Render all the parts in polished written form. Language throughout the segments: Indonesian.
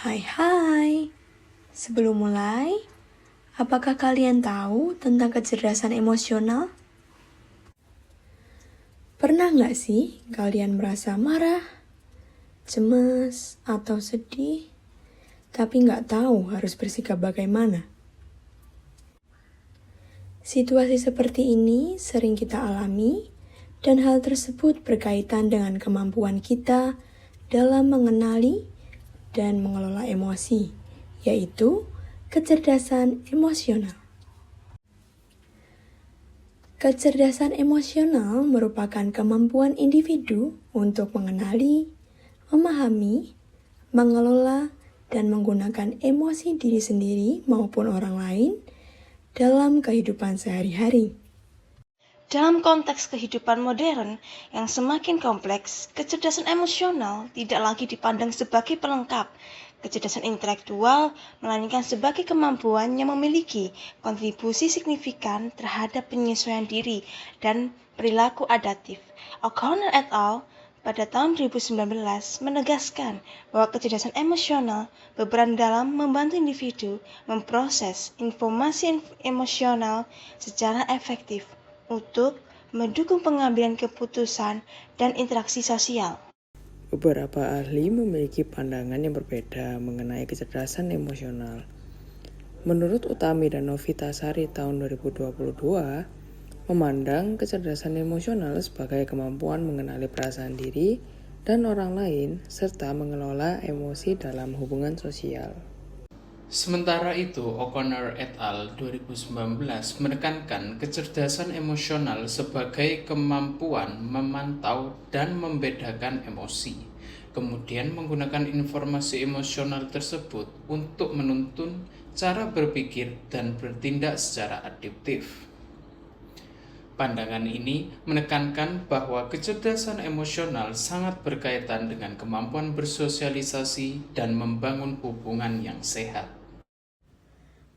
Hai. Sebelum mulai, apakah kalian tahu tentang kecerdasan emosional? Pernah nggak sih kalian merasa marah, cemas, atau sedih, tapi nggak tahu harus bersikap bagaimana? Situasi seperti ini sering kita alami, dan hal tersebut berkaitan dengan kemampuan kita dalam mengenali dan mengelola emosi, yaitu kecerdasan emosional. Kecerdasan emosional merupakan kemampuan individu untuk mengenali, memahami, mengelola, dan menggunakan emosi diri sendiri maupun orang lain dalam kehidupan sehari-hari. Dalam konteks kehidupan modern yang semakin kompleks, kecerdasan emosional tidak lagi dipandang sebagai pelengkap kecerdasan intelektual, melainkan sebagai kemampuan yang memiliki kontribusi signifikan terhadap penyesuaian diri dan perilaku adaptif. O'Connor et al. Pada tahun 2019 menegaskan bahwa kecerdasan emosional berperan dalam membantu individu memproses informasi emosional secara efektif untuk mendukung pengambilan keputusan dan interaksi sosial. Beberapa ahli memiliki pandangan yang berbeda mengenai kecerdasan emosional. Menurut Utami dan Novitasari tahun 2022, memandang kecerdasan emosional sebagai kemampuan mengenali perasaan diri dan orang lain serta mengelola emosi dalam hubungan sosial. Sementara itu, O'Connor et al. 2019 menekankan kecerdasan emosional sebagai kemampuan memantau dan membedakan emosi, kemudian menggunakan informasi emosional tersebut untuk menuntun cara berpikir dan bertindak secara adaptif. Pandangan ini menekankan bahwa kecerdasan emosional sangat berkaitan dengan kemampuan bersosialisasi dan membangun hubungan yang sehat.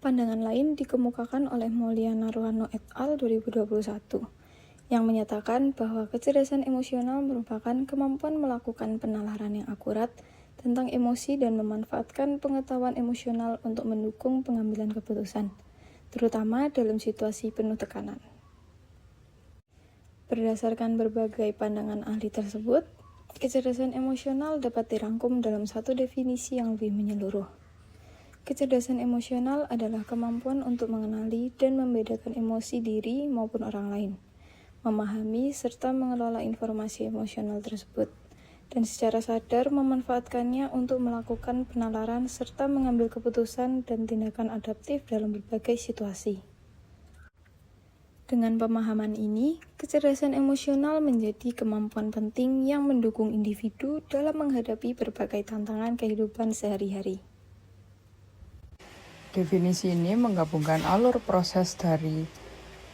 Pandangan lain dikemukakan oleh Moliana Ruano et al. 2021 yang menyatakan bahwa kecerdasan emosional merupakan kemampuan melakukan penalaran yang akurat tentang emosi dan memanfaatkan pengetahuan emosional untuk mendukung pengambilan keputusan, terutama dalam situasi penuh tekanan. Berdasarkan berbagai pandangan ahli tersebut, kecerdasan emosional dapat dirangkum dalam satu definisi yang lebih menyeluruh. Kecerdasan emosional adalah kemampuan untuk mengenali dan membedakan emosi diri maupun orang lain, memahami serta mengelola informasi emosional tersebut, dan secara sadar memanfaatkannya untuk melakukan penalaran serta mengambil keputusan dan tindakan adaptif dalam berbagai situasi. Dengan pemahaman ini, kecerdasan emosional menjadi kemampuan penting yang mendukung individu dalam menghadapi berbagai tantangan kehidupan sehari-hari. Definisi ini menggabungkan alur proses dari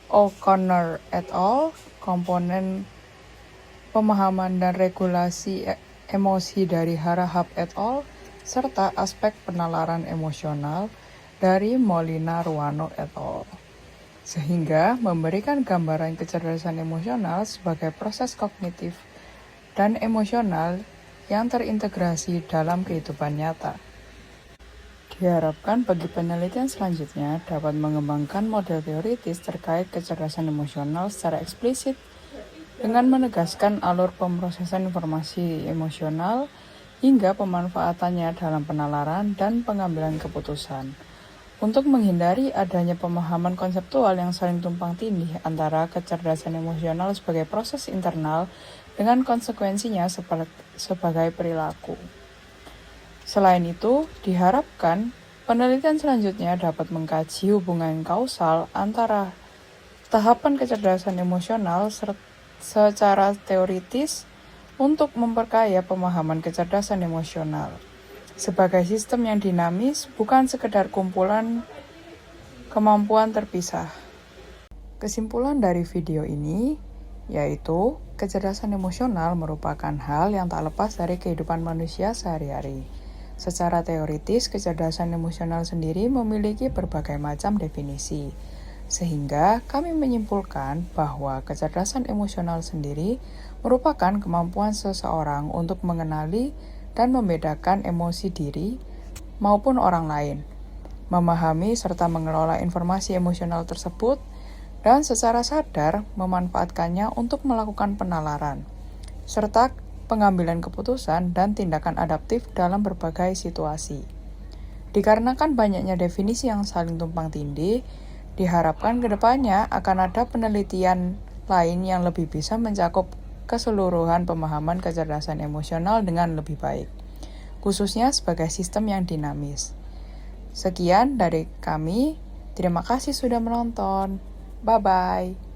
O'Connor et al., komponen pemahaman dan regulasi emosi dari Harahap et al., serta aspek penalaran emosional dari Molina Ruano et al., sehingga memberikan gambaran kecerdasan emosional sebagai proses kognitif dan emosional yang terintegrasi dalam kehidupan nyata. Diharapkan bagi penelitian selanjutnya dapat mengembangkan model teoritis terkait kecerdasan emosional secara eksplisit dengan menegaskan alur pemrosesan informasi emosional hingga pemanfaatannya dalam penalaran dan pengambilan keputusan, untuk menghindari adanya pemahaman konseptual yang saling tumpang tindih antara kecerdasan emosional sebagai proses internal dengan konsekuensinya sebagai perilaku. Selain itu, diharapkan penelitian selanjutnya dapat mengkaji hubungan kausal antara tahapan kecerdasan emosional secara teoritis untuk memperkaya pemahaman kecerdasan emosional sebagai sistem yang dinamis, bukan sekedar kumpulan kemampuan terpisah. Kesimpulan dari video ini yaitu kecerdasan emosional merupakan hal yang tak lepas dari kehidupan manusia sehari-hari. Secara teoritis, kecerdasan emosional sendiri memiliki berbagai macam definisi, sehingga kami menyimpulkan bahwa kecerdasan emosional sendiri merupakan kemampuan seseorang untuk mengenali dan membedakan emosi diri maupun orang lain, memahami serta mengelola informasi emosional tersebut, dan secara sadar memanfaatkannya untuk melakukan penalaran, serta pengambilan keputusan dan tindakan adaptif dalam berbagai situasi. Dikarenakan banyaknya definisi yang saling tumpang tindih, diharapkan kedepannya akan ada penelitian lain yang lebih bisa mencakup keseluruhan pemahaman kecerdasan emosional dengan lebih baik, khususnya sebagai sistem yang dinamis. Sekian dari kami, terima kasih sudah menonton. Bye-bye.